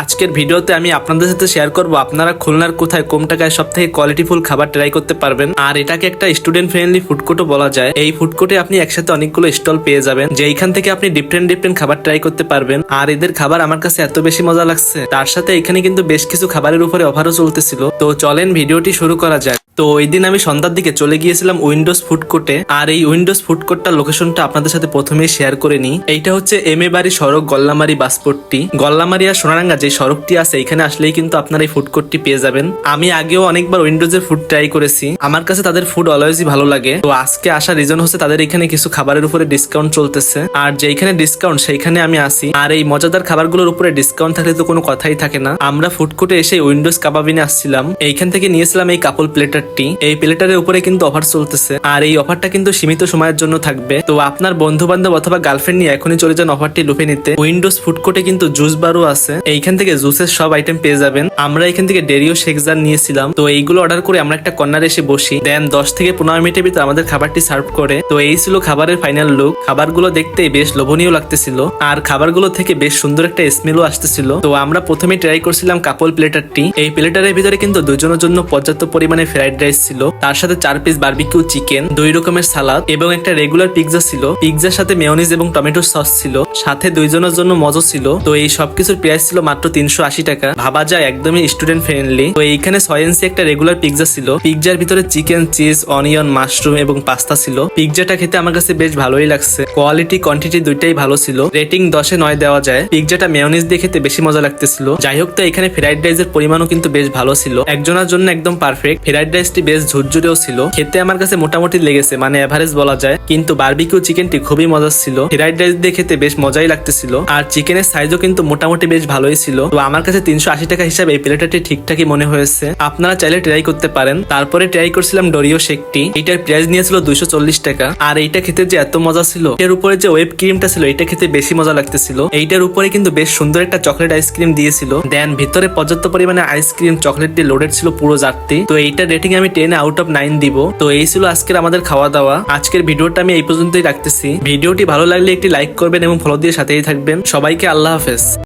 আজকের ভিডিওতে আমি আপনাদের সাথে শেয়ার করব আপনারা খুলনার কোথায় কম টাকায় সবথেকে কোয়ালিটিফুল খাবার ট্রাই করতে পারবেন। আর এটাকে একটা স্টুডেন্ট ফ্রেন্ডলি ফুড কোর্টও বলা যায়। এই ফুড কোর্টে আপনি একসাথে অনেকগুলো স্টল পেয়ে যাবেন, যেখান থেকে আপনি ডিফারেন্ট খাবার ট্রাই করতে পারবেন। আর এদের খাবার আমার কাছে এত বেশি মজা লাগছে, তার সাথে এখানে কিন্তু বেশ কিছু খাবারের উপরে অফারও চলতেছিল। তো চলেন ভিডিওটি শুরু করা যায়। তো ওই দিন আমি সন্ধ্যার দিকে চলে গিয়েছিলাম উইন্ডোজ ফুড কোর্টে। আর এই উইন্ডোজ ফুড কোর্টটার লোকেশনটা আপনাদের সাথে প্রথমেই শেয়ার করে নিই। এইটা হচ্ছে এমএ বাড়ি সড়ক, গল্লামারি বাসপট্টি। গল্লামারি আর সোনারাঙ্গা যে সড়কটি আছে, এখানে আসলেই কিন্তু আপনারা এই ফুড কোর্টটি পেয়ে যাবেন। আমি আগেও অনেকবার উইন্ডোজের ফুড ট্রাই করেছি, আমার কাছে তাদের ফুড অলওয়েজই ভালো লাগে। তো আজকে আসার রিজন হচ্ছে তাদের এখানে কিছু খাবারের উপরে ডিসকাউন্ট চলতেছে, আর যেখানে ডিসকাউন্ট সেইখানে আমি আসি। আর এই মজাদার খাবারগুলোর উপরে ডিসকাউন্ট থাকলে তো কোনো কথাই থাকে না। আমরা ফুড কোর্টে এসে উইন্ডোজ কাবাবিনে আসছিলাম, এইখান থেকে নিয়েছিলাম এই কাপল প্লেটার। এই প্লেটারের উপরে কিন্তু অফার চলতেছে, আর এই অফারটা কিন্তু সীমিত সময়ের জন্য থাকবে। তো আপনার বন্ধু বান্ধব অথবা গার্লফ্রেন্ড নিয়ে এখনই চলে যান অফারটি লুফে নিতে। উইন্ডোজ ফুড কোর্টে কিন্তু জুস বারও আছে, এইখান থেকে জুসের সব আইটেম পেয়ে যাবেন। আমরা এখান থেকে ডেরিও শেকজার নিয়েছিলাম। তো এইগুলো অর্ডার করে আমরা একটা কর্নারে এসে বসি, দেন 10 থেকে 15 মিনিটের ভিতরে আমাদের খাবারটি সার্ভ করে। তো এই ছিল খাবারের ফাইনাল লুক। খাবারগুলো দেখতেই বেশ লোভনীয় লাগতেছিল, আর খাবারগুলো থেকে বেশ সুন্দর একটা স্মেলও আসতেছিল। তো আমরা প্রথমে ট্রাই করছিলাম কাপল প্লেটারটি। এই প্লেটারের ভিতরে কিন্তু দুজনের জন্য পর্যাপ্ত পরিমাণে ফ্রাইড রাইস ছিল, তার সাথে 4 পিস বারবিকিউ চিকেন, 2 রকমের সালাদ এবং একটা রেগুলার পিৎজা ছিল। পিৎজার সাথে মেয়োনিজ এবং টমেটো সস ছিল, সাথে 2 জনের জন্য মজো ছিল। তো এই সবকিছুর প্রাইস ছিল মাত্র 380 টাকা। ভাবা যায় একদমই স্টুডেন্ট ফ্রেন্ডলি। তো এইখানে 6 ইঞ্চি একটা রেগুলার পিৎজা ছিল। পিৎজার ভিতরে চিকেন, চিজ, অনিয়ন, মাশরুম এবং পাস্তা ছিল। পিৎজাটা খেতে আমার কাছে বেশ ভালোই লাগছে। কোয়ালিটি কোয়ান্টিটি দুইটাই ভালো ছিল। রেটিং 10-এ 9 দেওয়া যায়। পিৎজাটা মেয়োনিজ দিয়ে খেতে বেশি মজা লাগতেছিল। যাই হোক, তো এখানে ফ্রাইড রাইসের পরিমাণও কিন্তু বেশ ভালো ছিল, একজনের জন্য একদম পারফেক্ট। ফ্রাইড রাইসটি বেশ ঝুরঝুরেও ছিল, খেতে আমার কাছে মোটামুটি লেগেছে, মানে এভারেজ বলা যায়। কিন্তু বারবিকিউ চিকেনটি খুবই মজার ছিল। ফ্রাইড রাইস দিয়ে খেতে বেশ মজাই লাগতেছিল, আর চিকেনের সাইজও কিন্তু মোটামুটি বেশ ভালোই ছিল। তো আমার কাছে 380 টাকা হিসাবে এই প্লেটারটি ঠিকঠাকই মনে হয়েছে। আপনারা চাইলে ট্রাই করতে পারেন। তারপরে ট্রাই করছিলাম ডোরিও শেকটি। এটার প্রাইস নিয়েছিল 240 টাকা। আর এইটা খেতে যে এত মজা ছিল, এর উপরে যে ওয়েব ক্রিমটা ছিল এটা খেতে বেশি মজা লাগতেছিল। এইটার উপরে কিন্তু বেশ সুন্দর একটা চকলেট আইসক্রিম দিয়েছিল, দেন ভিতরে পর্যাপ্ত পরিমাণে আইসক্রিম চকলেট দিয়ে লোডেড ছিল পুরো জারটি। তো এইটা রেটিং আমি 10/9 দিব। তো এই ছিল আজকের আমাদের খাওয়া দাওয়া। আজকের ভিডিওটা আমি এই পর্যন্তই রাখতেছি। ভিডিওটি ভালো লাগলে একটি লাইক করবেন এবং ফলো দিয়ে সাথেই থাকবেন। সবাইকে আল্লাহ হাফেজ।